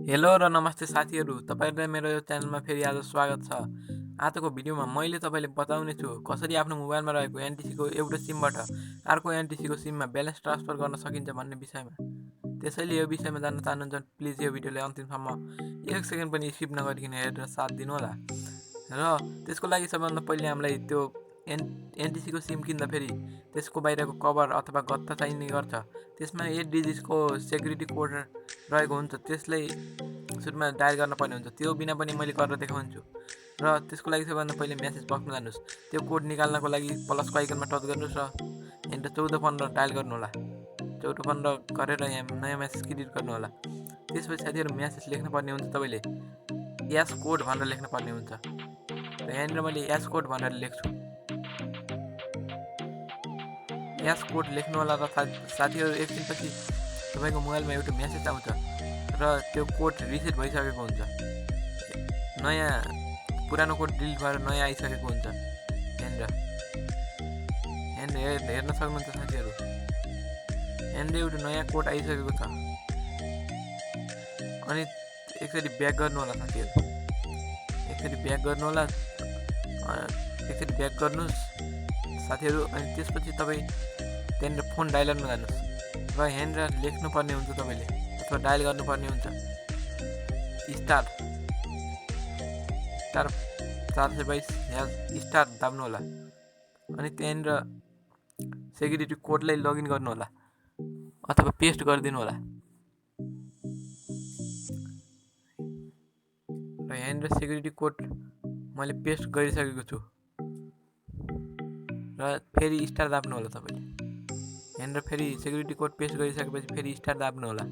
Hello र नमस्ते साथीहरू, तपाईँहरूलाई मेरो यो च्यानलमा फेरि आज स्वागत छ। आजको भिडियोमा मैले तपाईँले बताउने छु कसरी आफ्नो मोबाइलमा रहेको एनटिसीको एउटा सिमबाट अर्को एनटिसीको सिममा ब्यालेन्स ट्रान्सफर गर्न सकिन्छ भन्ने विषयमा। त्यसैले यो विषयमा जान्न चाहनुहुन्छ प्लिज यो भिडियोलाई अन्तिमसम्म 1 सेकेन्ड पनि स्किप नगरिकन हेरेर साथ दिनुहोला। र त्यसको लागि सबभन्दा पहिले हामीलाई त्यो एनटिसीको सिम किन्दाखेरि त्यसको बाहिरको कभर अथवा गत्ता चाहिने गर्छ। त्यसमा 8 डिजिटको सेक्युरिटी कोड रहेको हुन्छ, त्यसलाई सुरुमा डायल गर्न पर्ने हुन्छ। त्यो बिना पनि मैले गरेर देखाउँछु। र त्यसको लागि सबभन्दा पहिले मेसेज बक्समा जानुहोस्। त्यो कोड निकाल्नको लागि प्लसको आइकनमा टच गर्नुहोस् र एन्टर 1415 डायल गर्नुहोला। 1415 गरेर यहाँ नयाँ मेसेज क्रिएट गर्नुहोला। त्यसपछि साथीहरू मेसेज लेख्न पर्ने हुन्छ, तपाईँले एस कोड भनेर लेख्न पर्ने हुन्छ। र यहाँनिर मैले एस कोड भनेर लेख्छु। एस कोड लेख्नु होला र साथीहरू एकछिनपछि तपाईँको मोबाइलमा एउटा मेसेज आउँछ र त्यो कोड रिसेट भइसकेको हुन्छ। नयाँ पुरानो कोड डिलिट भएर नयाँ आइसकेको हुन्छ। हेर्न सक्नुहुन्छ साथीहरू, यहाँनिर एउटा नयाँ कोड आइसकेको छ। अनि एकचोटि ब्याक गर्नु होला साथीहरू, एकचोटि ब्याक गर्नुहोस् साथीहरू। अनि त्यसपछि तपाईँ त्यहाँनिर फोन डायलरमा जानुहोस् र यहाँनिर लेख्नुपर्ने हुन्छ तपाईँले अथवा डायल गर्नुपर्ने हुन्छ स्टार 422 स्टार दाब्नु होला। अनि त्यहाँनिर सेक्युरिटी कोडलाई लगइन गर्नु होला अथवा पेस्ट गरिदिनु होला। र यहाँनिर सेक्युरिटी कोड मैले पेस्ट गरिसकेको छु र फेरि स्टार दाब्नु होला तपाईँले। यहाँनिर फेरि सेक्युरिटी कोड पेस्ट गरिसकेपछि फेरि स्टार दाब्नु होला।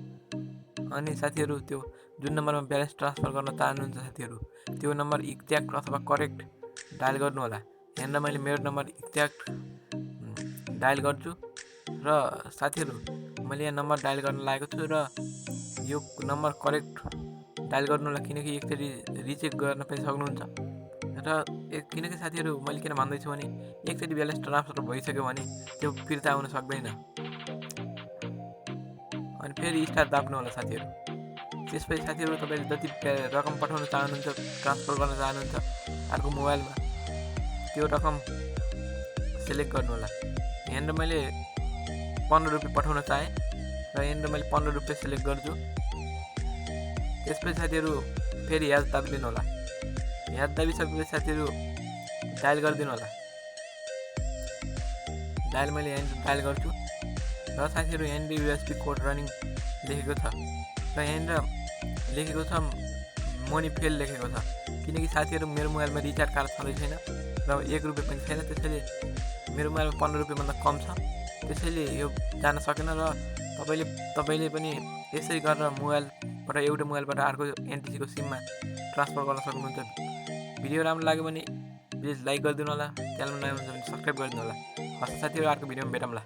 अनि साथीहरू त्यो जुन नम्बरमा ब्यालेन्स ट्रान्सफर गर्न चाहनुहुन्छ साथीहरू, त्यो नम्बर एक्ज्याक्ट अथवा करेक्ट डायल गर्नु होला। यहाँनिर मैले मेरो नम्बर एक्ज्याक्ट डायल गर्छु र साथीहरू मैले यहाँ नम्बर डायल गर्न लागेको छु र यो नम्बर करेक्ट डायल गर्नु होला, किनकि एकचोटि रिचेक गर्न पनि सक्नुहुन्छ। र किनकि साथीहरू मैले किन भन्दैछु भने एकचोटि ब्यालेन्स ट्रान्सफर भइसक्यो भने त्यो फिर्ता आउन सक्दैन। अनि फेरि स्टार दाब्नु होला साथीहरू। त्यसपछि साथीहरू तपाईँले जति रकम पठाउन चाहनुहुन्छ, ट्रान्सफर गर्न चाहनुहुन्छ अर्को मोबाइलमा, त्यो रकम सेलेक्ट गर्नु होला। यहाँनिर मैले 15 रुपियाँ पठाउन चाहेँ र यहाँनिर मैले 15 रुपियाँ सेलेक्ट गर्छु। त्यसपछि साथीहरू फेरि ह्यास दाबिदिनु होला। ह्यास दाबिसकेपछि साथीहरू डायल गरिदिनु होला। डायल मैले यहाँनिर डायल गर्छु र साथीहरू यहाँनिर युएसबी कोड रनिङ लेखेको छ र यहाँनिर लेखेको छ मनी फेल लेखेको छ, किनकि साथीहरू मेरो मोबाइलमा रिचार्ज कार्ड छँदै छैन र 1 रुपियाँ पनि छैन। त्यसैले मेरो मोबाइलमा 15 रुपियाँभन्दा कम छ, त्यसैले यो जान सकेन। र तपाईँले पनि यसरी गरेर मोबाइलबाट एउटा मोबाइलबाट अर्को एनटिसीको सिममा ट्रान्सफर गर्न सक्नुहुन्छ। भिडियो राम्रो लाग्यो भने प्लिज लाइक गरिदिनु होला, च्यानलमा नयाँ हुनुहुन्छ भने सब्सक्राइब गरिदिनु होला। हस् साथीहरू, अर्को भिडियोमा भेटौँला।